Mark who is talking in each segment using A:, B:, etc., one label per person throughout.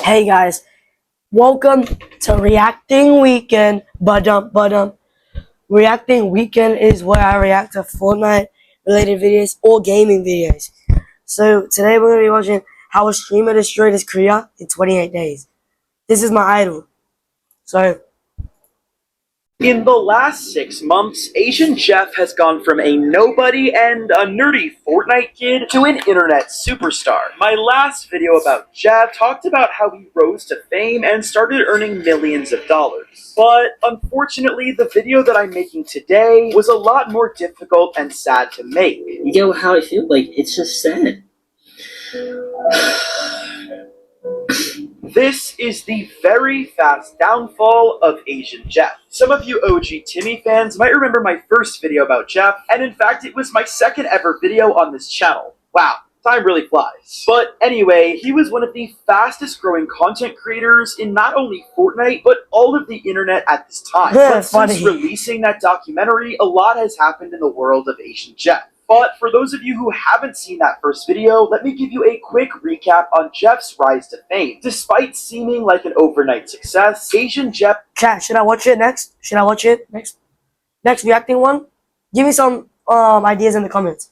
A: Hey guys, welcome to Reacting Weekend. Reacting Weekend is where I react to Fortnite related videos or gaming videos. So today we're gonna be watching how a streamer destroyed his career in 28 days. This is my idol. So
B: in the last 6 months, AsianJeff has gone from a nobody and a nerdy Fortnite kid to an internet superstar. My last video about Jeff talked about how he rose to fame and started earning millions of dollars. But unfortunately, the video that I'm making today was a lot more difficult and sad to make.
C: You get how I feel? Like, it's just sad.
B: This is the very fast downfall of AsianJeff. Some of you OG Timmy fans might remember my first video about Jeff, and in fact it was my second ever video on this channel. Wow, time really flies. But anyway, he was one of the fastest growing content creators in not only Fortnite, but all of the internet at this time. But since releasing that documentary, a lot has happened in the world of AsianJeff. But for those of you who haven't seen that first video, let me give you a quick recap on Jeff's rise to fame. Despite seeming like an overnight success, AsianJeff...
A: Chat, should I watch it next? Should I watch it next? Next reacting one? Give me some ideas in the comments.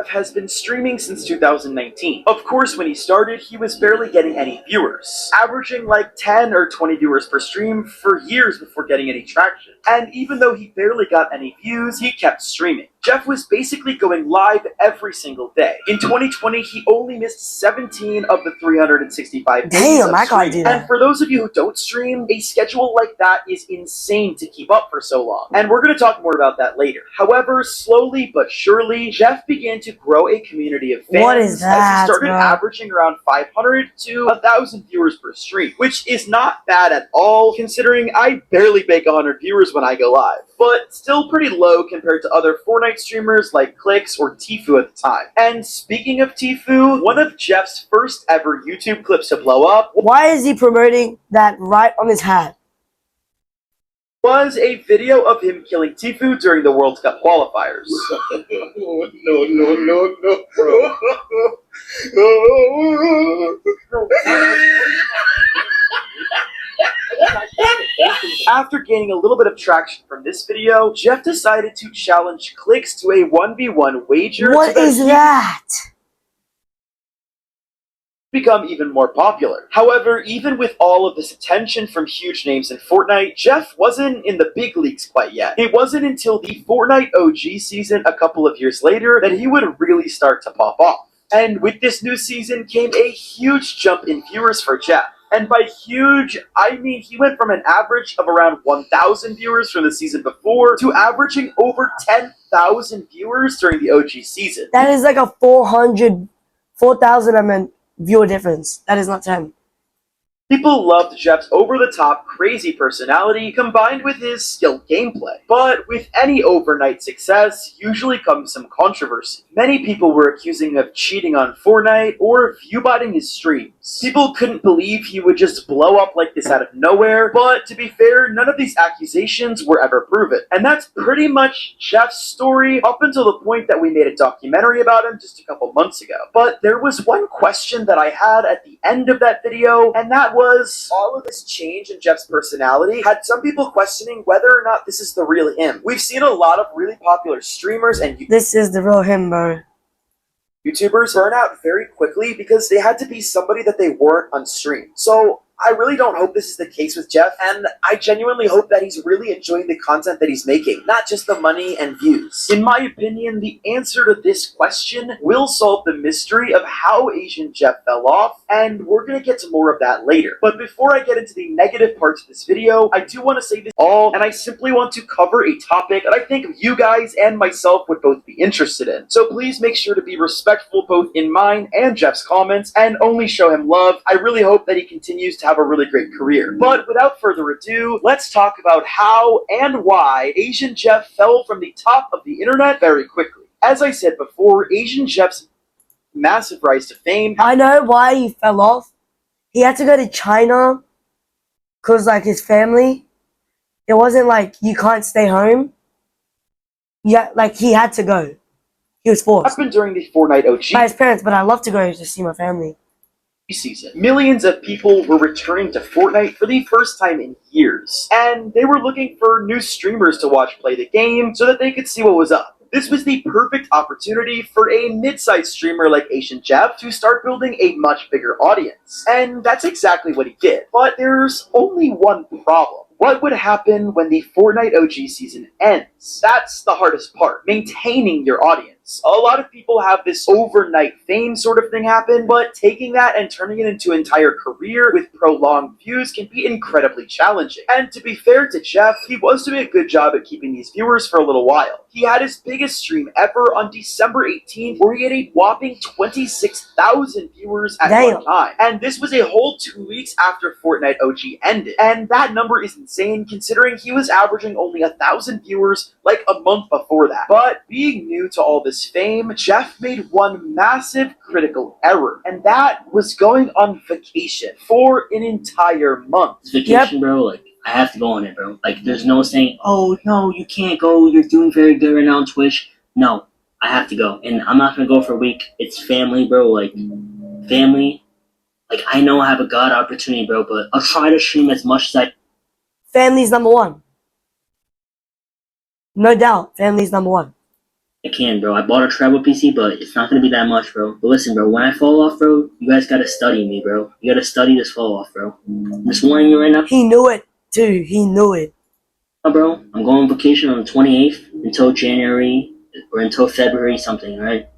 B: Has been streaming since 2019. Of course, when he started, he was barely getting any viewers, averaging like 10 or 20 viewers per stream for years before getting any traction. And even though he barely got any views, he kept streaming. Jeff was basically going live every single day. In 2020, he only missed 17 of the 365 days of streaming. And for those of you who don't stream, a schedule like that is insane to keep up for so long. And we're going to talk more about that later. However, slowly but surely, Jeff began to grow a community of fans as he started averaging around 500 to 1,000 viewers per stream, which is not bad at all, considering I barely make 100 viewers when I go live, but still pretty low compared to other Fortnite streamers like Clicks or Tfue at the time. And speaking of Tfue, one of Jeff's first ever YouTube clips to blow up...
A: Why is he promoting that right on his hat?
B: ...was a video of him killing Tfue during the World Cup qualifiers. After gaining a little bit of traction from this video, Jeff decided to challenge Clicks to a 1v1 wager.
A: What is that?
B: Become even more popular. However, even with all of this attention from huge names in Fortnite, Jeff wasn't in the big leagues quite yet. It wasn't until the Fortnite OG season a couple of years later that he would really start to pop off. And with this new season came a huge jump in viewers for Jeff. And by huge, I mean he went from an average of around 1,000 viewers from the season before to averaging over 10,000 viewers during the OG season.
A: That is like a 4,000 viewer difference. That is not 10.
B: People loved Jeff's over-the-top, crazy personality combined with his skilled gameplay. But with any overnight success usually comes some controversy. Many people were accusing him of cheating on Fortnite or viewbotting his streams. People couldn't believe he would just blow up like this out of nowhere, but to be fair, none of these accusations were ever proven. And that's pretty much Jeff's story up until the point that we made a documentary about him just a couple months ago. But there was one question that I had at the end of that video, and that was all of this change in Jeff's personality had some people questioning whether or not this is the real him. We've seen a lot of really popular streamers and
A: this is the real him, bro.
B: YouTubers burn out very quickly because they had to be somebody that they weren't on stream. So I really don't hope this is the case with Jeff, and I genuinely hope that he's really enjoying the content that he's making, not just the money and views. In my opinion, the answer to this question will solve the mystery of how AsianJeff fell off, and we're going to get to more of that later. But before I get into the negative parts of this video, I do want to say this all, and I simply want to cover a topic that I think you guys and myself would both be interested in. So please make sure to be respectful both in mine and Jeff's comments, and only show him love. I really hope that he continues to have a really great career. But without further ado, let's talk about how and why AsianJeff fell from the top of the internet very quickly. As I said before, AsianJeff's massive rise to fame...
A: I know why he fell off. He had to go to China because, like, his family. It wasn't like you can't stay home. Yeah, like, he had to go. He was forced.
B: Happened during the Fortnite OG.
A: By his parents, but I love to go to see my family.
B: season. Millions of people were returning to Fortnite for the first time in years, and they were looking for new streamers to watch play the game so that they could see what was up. This was the perfect opportunity for a mid-sized streamer like AsianJeff to start building a much bigger audience. And that's exactly what he did. But there's only one problem. What would happen when the Fortnite OG season ends? That's the hardest part, maintaining your audience. A lot of people have this overnight fame sort of thing happen, but taking that and turning it into an entire career with prolonged views can be incredibly challenging. And to be fair to Jeff, he was doing a good job at keeping these viewers for a little while. He had his biggest stream ever on December 18th, where he had a whopping 26,000 viewers at one time. And this was a whole 2 weeks after Fortnite OG ended. And that number is insane considering he was averaging only 1,000 viewers like a month before that. But being new to all this fame, Jeff made one massive critical error, and that was going on vacation for an entire month.
C: Vacation, bro, like, I have to go on it, bro. Like, there's no saying, oh, no, you can't go, you're doing very good right now on Twitch. No, I have to go. And I'm not gonna go for a week. It's family, bro, like, family. Like, I know I have a God opportunity, bro, but I'll try to stream as much as
A: Family's number one. No doubt, family's number one.
C: I can, bro. I bought a travel PC, but it's not gonna be that much, bro. But listen, bro, when I fall off, bro, you guys gotta study me, bro. You gotta study this fall off, bro. I'm just warning you right now.
A: He knew it, too. He knew it.
C: Bro, I'm going on vacation on the 28th until January, or until February something, right?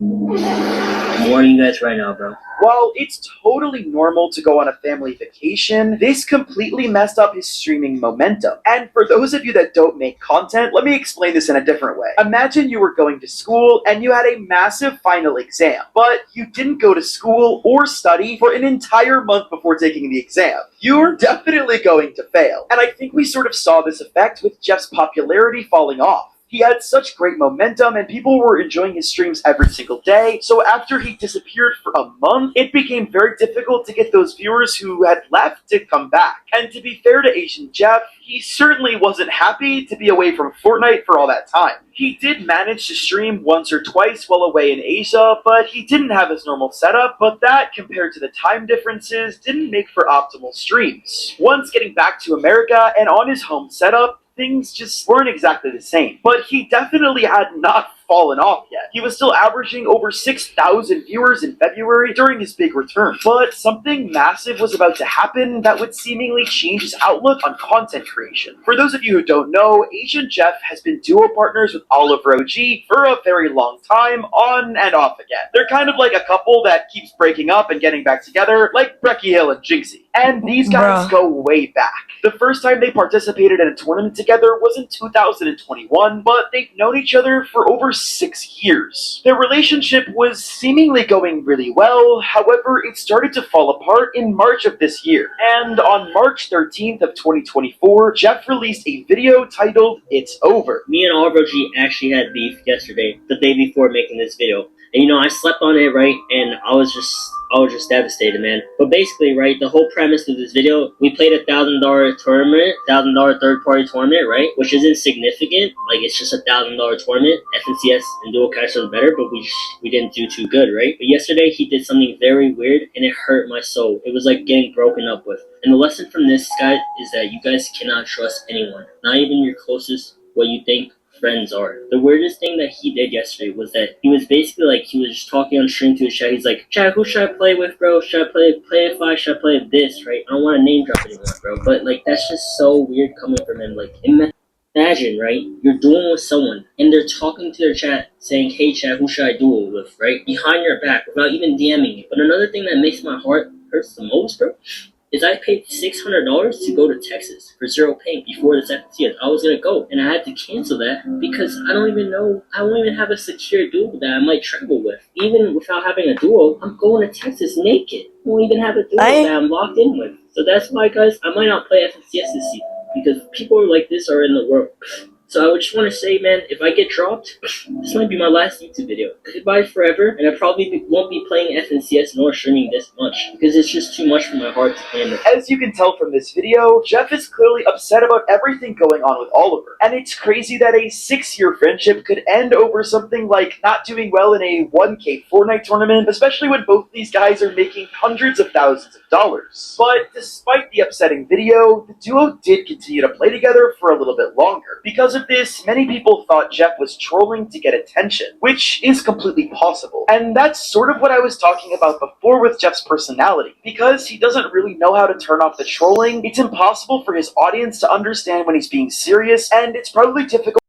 C: I'm warning you guys right now, bro.
B: While it's totally normal to go on a family vacation, this completely messed up his streaming momentum. And for those of you that don't make content, let me explain this in a different way. Imagine you were going to school and you had a massive final exam, but you didn't go to school or study for an entire month before taking the exam. You're definitely going to fail. And I think we sort of saw this effect with Jeff's popularity falling off. He had such great momentum and people were enjoying his streams every single day, so after he disappeared for a month, it became very difficult to get those viewers who had left to come back. And to be fair to AsianJeff, he certainly wasn't happy to be away from Fortnite for all that time. He did manage to stream once or twice while away in Asia, but he didn't have his normal setup, but that, compared to the time differences, didn't make for optimal streams. Once getting back to America and on his home setup, things just weren't exactly the same. But he definitely had not fallen off yet. He was still averaging over 6,000 viewers in February during his big return. But something massive was about to happen that would seemingly change his outlook on content creation. For those of you who don't know, AsianJeff has been duo partners with Oliver OG for a very long time, on and off again. They're kind of like a couple that keeps breaking up and getting back together, like Brecky Hill and Jinxie. And these guys go way back. The first time they participated in a tournament together was in 2021, but they've known each other for over 6 years. Their relationship was seemingly going really well, however, it started to fall apart in March of this year. And on March 13th of 2024, Jeff released a video titled, "It's Over."
C: Me and Oliver G actually had beef yesterday, the day before making this video. And you know, I slept on it, right? And I was just devastated, man. But basically, right, the whole premise of this video, we played $1,000 tournament, $1,000 third-party tournament, right? Which isn't significant. Like, it's just $1,000 tournament. FNCS and Dual Cash was better, but we didn't do too good, right? But yesterday, he did something very weird, and it hurt my soul. It was like getting broken up with. And the lesson from this, guys, is that you guys cannot trust anyone. Not even your closest, what you think friends are. The weirdest thing that he did yesterday was that he was basically like, he was just talking on stream to his chat. He's like, chat, who should I play with, bro? Should I play If should I play this, right? I don't want to name drop anymore, bro. But like, that's just so weird coming from him. Like, imagine, right? You're dueling with someone and they're talking to their chat saying, hey chat, who should I duel with, right? Behind your back without even DMing you. But another thing that makes my heart hurts the most, bro, is I paid $600 to go to Texas for zero pay before this FNCS. I was gonna go, and I had to cancel that because I don't even have a secure duo that I might travel with. Even without having a duo, I'm going to Texas naked. I don't even have a duo that I'm locked in with. So that's why, guys, I might not play FNCS this season because people like this are in the world. So I just want to say, man, if I get dropped, this might be my last YouTube video. Goodbye forever, and I probably won't be playing FNCS nor streaming this much, because it's just too much for my heart to handle.
B: As you can tell from this video, Jeff is clearly upset about everything going on with Oliver. And it's crazy that a 6-year friendship could end over something like not doing well in a 1K Fortnite tournament, especially when both these guys are making hundreds of thousands of dollars. But despite the upsetting video, the duo did continue to play together for a little bit longer. Because of this, many people thought Jeff was trolling to get attention, which is completely possible. And that's sort of what I was talking about before with Jeff's personality. Because he doesn't really know how to turn off the trolling, it's impossible for his audience to understand when he's being serious, and it's probably difficult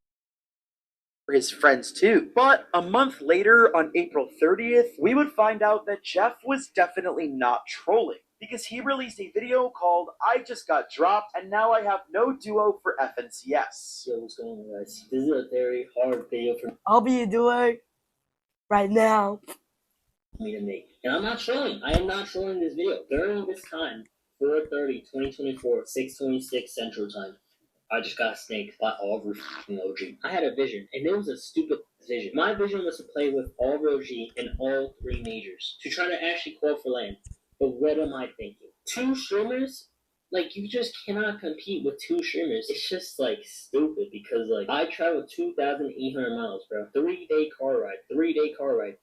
B: for his friends too. But a month later, on April 30th, we would find out that Jeff was definitely not trolling, because he released a video called I Just Got Dropped and Now I Have No Duo for FNCS.
C: Yo, what's going on, guys? This is a very hard video for
A: I'll be a duo right now.
C: me to make. And I'm not trolling. I am not trolling this video. During this time, 4:30, 2024, 6:26 Central Time, I just got snaked by Oliver OG. I had a vision, and it was a stupid vision. My vision was to play with Oliver OG in all 3 majors, to try to actually qual for land. But what am I thinking? 2 streamers? Like, you just cannot compete with 2 streamers. It's just, like, stupid, because, like, I traveled 2,800 miles, bro. 3-day car ride.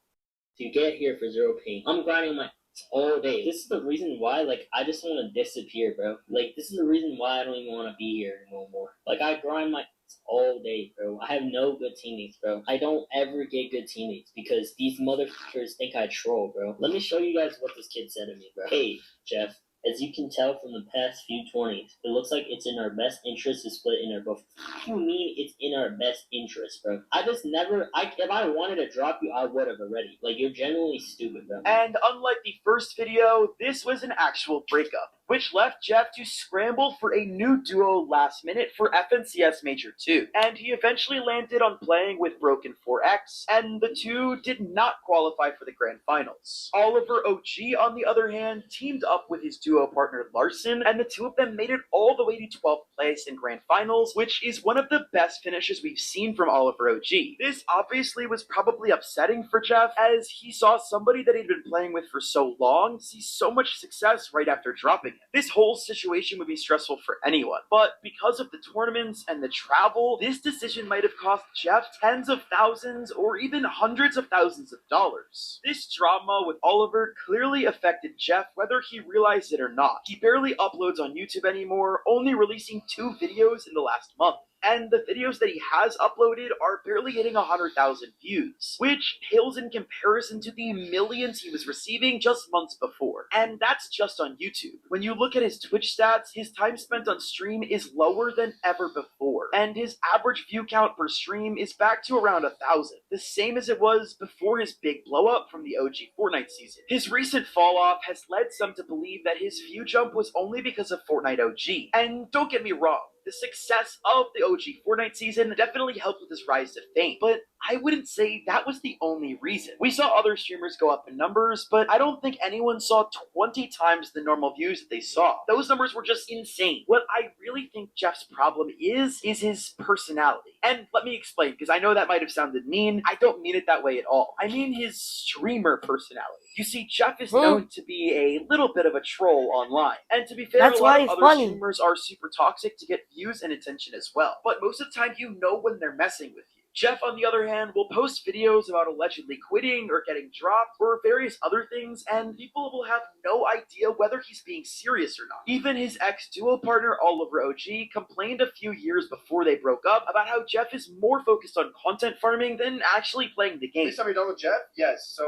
C: To get here for 0 ping. I'm grinding my all day. This is the reason why, like, I just want to disappear, bro. Like, this is the reason why I don't even want to be here no more. Like, I grind my all day, bro. I have no good teammates, bro. I don't ever get good teammates because these motherfuckers think I troll, bro. Let me show you guys what this kid said to me, bro. Hey, Jeff. As you can tell from the past few 20s, it looks like it's in our best interest to split in our both. What do you mean it's in our best interest, bro? I just never, if I wanted to drop you, I would have already. Like, you're genuinely stupid, bro.
B: And unlike the first video, this was an actual breakup, which left Jeff to scramble for a new duo last minute for FNCS Major 2. And he eventually landed on playing with Broken 4X, and the two did not qualify for the grand finals. Oliver OG, on the other hand, teamed up with his duo partner Larson, and the two of them made it all the way to 12th place in grand finals, which is one of the best finishes we've seen from Oliver OG. This obviously was probably upsetting for Jeff, as he saw somebody that he'd been playing with for so long see so much success right after dropping him. This whole situation would be stressful for anyone, but because of the tournaments and the travel, this decision might have cost Jeff tens of thousands or even hundreds of thousands of dollars. This drama with Oliver clearly affected Jeff whether he realized it or not. He barely uploads on YouTube anymore, only releasing 2 videos in the last month. And the videos that he has uploaded are barely hitting 100,000 views, which pales in comparison to the millions he was receiving just months before. And that's just on YouTube. When you look at his Twitch stats, his time spent on stream is lower than ever before, and his average view count per stream is back to around 1,000, the same as it was before his big blow up from the OG Fortnite season. His recent fall off has led some to believe that his view jump was only because of Fortnite OG. And don't get me wrong, the success of the OG Fortnite season definitely helped with his rise to fame, but I wouldn't say that was the only reason. We saw other streamers go up in numbers, but I don't think anyone saw 20 times the normal views that they saw. Those numbers were just insane. What I really think Jeff's problem is his personality. And let me explain, because I know that might have sounded mean. I don't mean it that way at all. I mean his streamer personality. You see, Jeff is known to be a little bit of a troll online. And to be fair,
A: That's
B: a lot
A: why
B: of
A: he's
B: other
A: funny.
B: streamers are super toxic to get views and attention as well. But most of the time, you know when they're messing with you. Jeff, on the other hand, will post videos about allegedly quitting or getting dropped or various other things, and people will have no idea whether he's being serious or not. Even his ex-duo partner, Oliver OG, complained a few years before they broke up about how Jeff is more focused on content farming than actually playing the game.
D: Please tell me you're done with Jeff? Yes. So,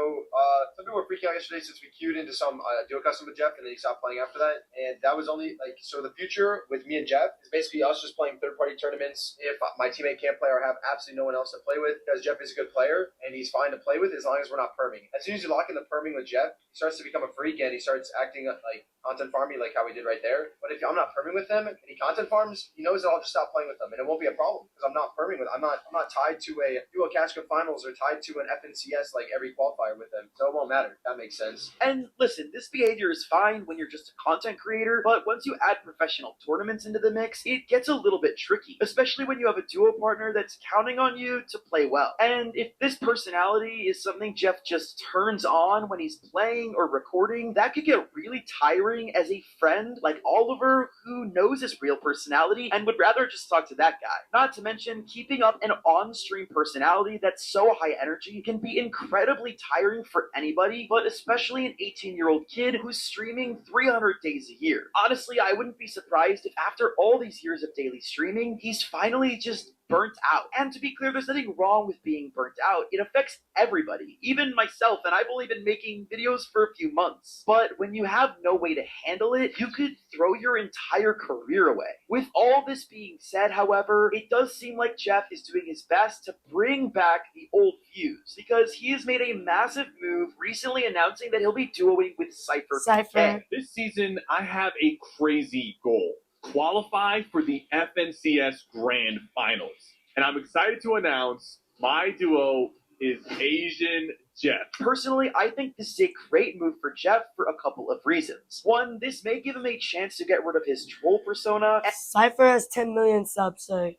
D: some people were freaking out yesterday since we queued into some duo custom with Jeff and then he stopped playing after that. And that was only, like, so the future with me and Jeff is basically us just playing third-party tournaments if my teammate can't play or have absolutely no one anyone else to play with because Jeff is a good player and he's fine to play with as long as we're not perming. As soon as you lock in the perming with Jeff, he starts to become a freak and he starts acting like content farming, like how we did right there. But if I'm not perming with him and he content farms, he knows that I'll just stop playing with him and it won't be a problem because I'm not perming with. I'm not tied to a duo cash cup finals or tied to an FNCS like every qualifier with him, so it won't matter. That makes sense.
B: And listen, this behavior is fine when you're just a content creator, but once you add professional tournaments into the mix, it gets a little bit tricky, especially when you have a duo partner that's counting on you to play well. And if this personality is something Jeff just turns on when he's playing or recording, that could get really tiring as a friend like Oliver, who knows his real personality and would rather just talk to that guy. Not to mention, keeping up an on-stream personality that's so high energy can be incredibly tiring for anybody, but especially an 18-year-old kid who's streaming 300 days a year. Honestly, I wouldn't be surprised if after all these years of daily streaming, he's finally just burnt out. And to be clear, there's nothing wrong with being burnt out. It affects everybody, even myself, and I've only been making videos for a few months. But when you have no way to handle it, you could throw your entire career away. With all this being said, however, it does seem like Jeff is doing his best to bring back the old feuds, because he has made a massive move recently announcing that he'll be duoing with Cypher.
E: This season, I have a crazy goal. Qualify for the FNCS Grand Finals. And I'm excited to announce my duo is AsianJeff.
B: Personally, I think this is a great move for Jeff for a couple of reasons. One, this may give him a chance to get rid of his troll persona,
A: Cypher has 10 million subs, so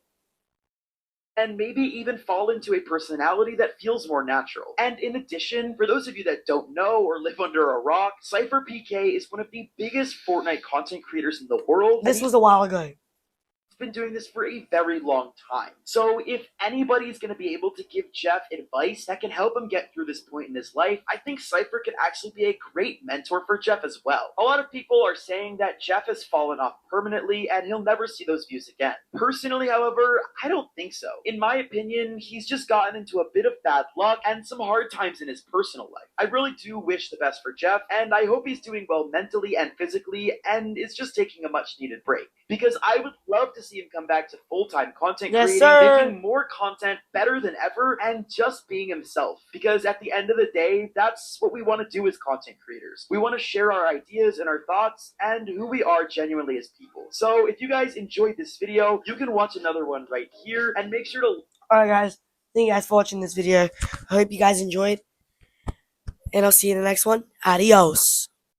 B: and maybe even fall into a personality that feels more natural. And in addition, for those of you that don't know or live under a rock, Cypher PK is one of the biggest Fortnite content creators in the world.
A: this was a while ago.
B: Been doing this for a very long time. So if anybody's going to be able to give Jeff advice that can help him get through this point in his life, I think Cypher could actually be a great mentor for Jeff as well. A lot of people are saying that Jeff has fallen off permanently and he'll never see those views again. Personally, however, I don't think so. In my opinion, he's just gotten into a bit of bad luck and some hard times in his personal life. I really do wish the best for Jeff, and I hope he's doing well mentally and physically and is just taking a much needed break. Because I would love to see him come back to full-time content creating, making more content better than ever, and just being himself. Because at the end of the day, that's what we want to do as content creators. We want to share our ideas and our thoughts and who we are genuinely as people. So if you guys enjoyed this video, you can watch another one right here, and make sure to...
A: Alright guys, thank you guys for watching this video. I hope you guys enjoyed, and I'll see you in the next one. Adios.